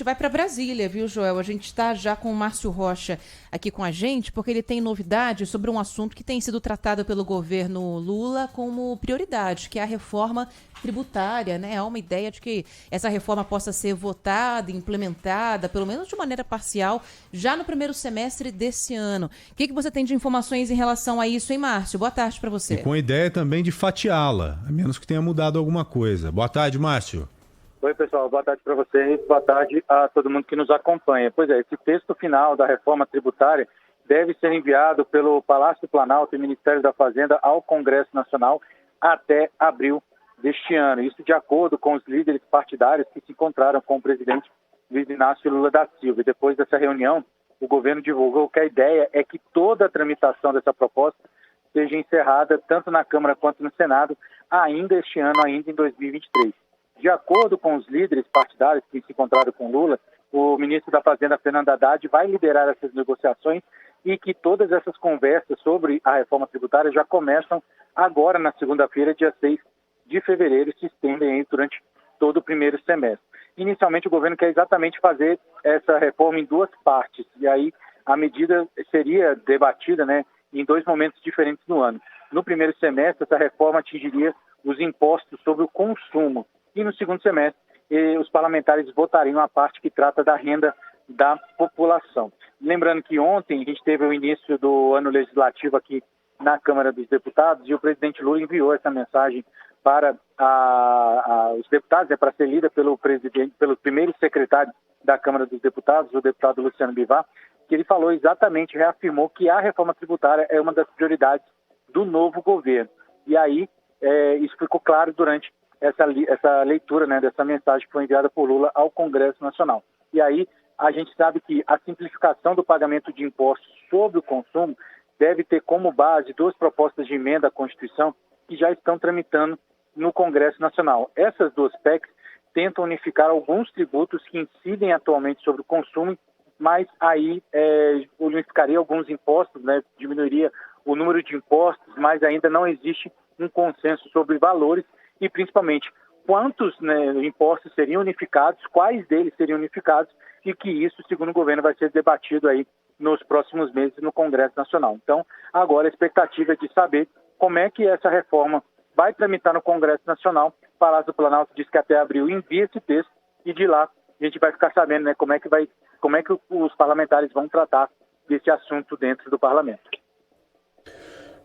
vai para Brasília, viu, Joel? A gente está já com o Márcio Rocha aqui com a gente, porque ele tem novidades sobre um assunto que tem sido tratado pelo governo Lula como prioridade, que é a reforma tributária, né? Há uma ideia de que essa reforma possa ser votada, implementada, pelo menos de maneira parcial, já no primeiro semestre desse ano. O que você tem de informações em relação a isso, hein, Márcio? Boa tarde para você. E com a ideia também de fatiá-la, a menos que tenha mudado alguma coisa. Boa tarde, Márcio. Oi, pessoal. Boa tarde para vocês. Boa tarde a todo mundo que nos acompanha. Pois é, esse texto final da reforma tributária deve ser enviado pelo Palácio do Planalto e Ministério da Fazenda ao Congresso Nacional até abril deste ano. Isso de acordo com os líderes partidários que se encontraram com o presidente Luiz Inácio Lula da Silva. E depois dessa reunião, o governo divulgou que a ideia é que toda a tramitação dessa proposta seja encerrada tanto na Câmara quanto no Senado ainda este ano, ainda em 2023. De acordo com os líderes partidários que se encontraram com Lula, o ministro da Fazenda, Fernando Haddad, vai liderar essas negociações e que todas essas conversas sobre a reforma tributária já começam agora, na segunda-feira, dia 6 de fevereiro, e se estendem aí durante todo o primeiro semestre. Inicialmente, o governo quer exatamente fazer essa reforma em duas partes, e aí a medida seria debatida, né, em dois momentos diferentes do ano. No primeiro semestre, essa reforma atingiria os impostos sobre o consumo, e no segundo semestre, os parlamentares votariam a parte que trata da renda da população. Lembrando que ontem a gente teve o início do ano legislativo aqui na Câmara dos Deputados e o presidente Lula enviou essa mensagem para os deputados, para ser lida pelo primeiro secretário da Câmara dos Deputados, o deputado Luciano Bivar, que ele falou exatamente, reafirmou que a reforma tributária é uma das prioridades do novo governo. E aí, isso ficou claro durante essa leitura, né, dessa mensagem que foi enviada por Lula ao Congresso Nacional. E aí a gente sabe que a simplificação do pagamento de impostos sobre o consumo deve ter como base duas propostas de emenda à Constituição que já estão tramitando no Congresso Nacional. Essas duas PECs tentam unificar alguns tributos que incidem atualmente sobre o consumo, mas aí unificaria alguns impostos, né, diminuiria o número de impostos, mas ainda não existe um consenso sobre valores e, principalmente, quantos, né, impostos seriam unificados, quais deles seriam unificados, e que isso, segundo o governo, vai ser debatido aí nos próximos meses no Congresso Nacional. Então, agora a expectativa é de saber como é que essa reforma vai tramitar no Congresso Nacional. O Palácio do Planalto diz que até abril envia esse texto, e de lá a gente vai ficar sabendo, né, como é que os parlamentares vão tratar desse assunto dentro do Parlamento.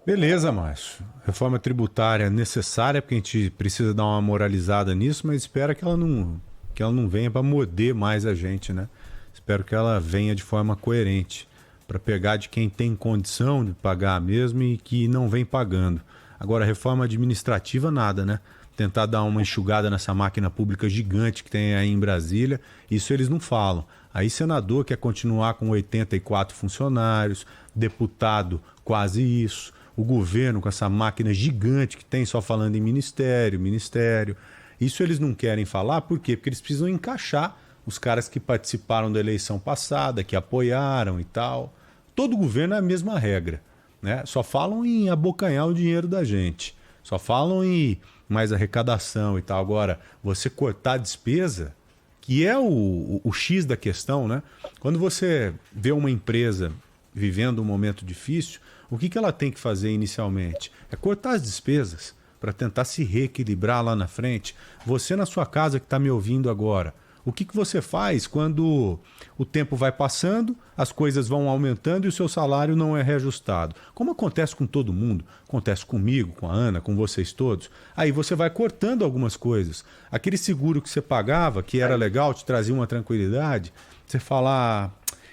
Beleza, Márcio. Reforma tributária necessária, porque a gente precisa dar uma moralizada nisso, mas espera que ela não venha para morder mais a gente, né? Espero que ela venha de forma coerente, para pegar de quem tem condição de pagar mesmo e que não vem pagando. Agora, reforma administrativa, nada, né? Tentar dar uma enxugada nessa máquina pública gigante que tem aí em Brasília, isso eles não falam. Aí senador quer continuar com 84 funcionários, deputado quase isso, o governo com essa máquina gigante que tem só falando em ministério. Isso eles não querem falar, por quê? Porque eles precisam encaixar os caras que participaram da eleição passada, que apoiaram e tal. Todo governo é a mesma regra, né? Só falam em abocanhar o dinheiro da gente, só falam em mais arrecadação e tal. Agora, você cortar a despesa, que é o X da questão, né? Quando você vê uma empresa vivendo um momento difícil, o que ela tem que fazer inicialmente? É cortar as despesas para tentar se reequilibrar lá na frente. Você na sua casa que está me ouvindo agora, o que você faz quando o tempo vai passando, as coisas vão aumentando e o seu salário não é reajustado? Como acontece com todo mundo, acontece comigo, com a Ana, com vocês todos. Aí você vai cortando algumas coisas. Aquele seguro que você pagava, que era legal, te trazia uma tranquilidade, você fala,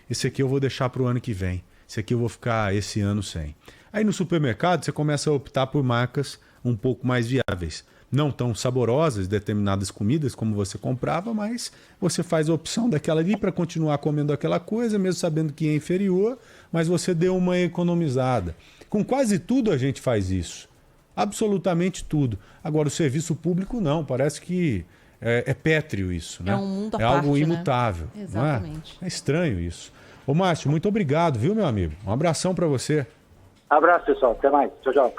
esse aqui eu vou deixar para o ano que vem. Esse aqui eu vou ficar esse ano sem. Aí no supermercado você começa a optar por marcas um pouco mais viáveis. Não tão saborosas, determinadas comidas como você comprava, mas você faz a opção daquela ali para continuar comendo aquela coisa, mesmo sabendo que é inferior, mas você deu uma economizada. Com quase tudo a gente faz isso. Absolutamente tudo. Agora o serviço público não, parece que é pétreo isso, né? É um mundo à parte, algo imutável. né? Exatamente. É estranho isso. Ô, Márcio, muito obrigado, viu, meu amigo? Um abração para você. Abraço, pessoal. Até mais. Tchau, tchau.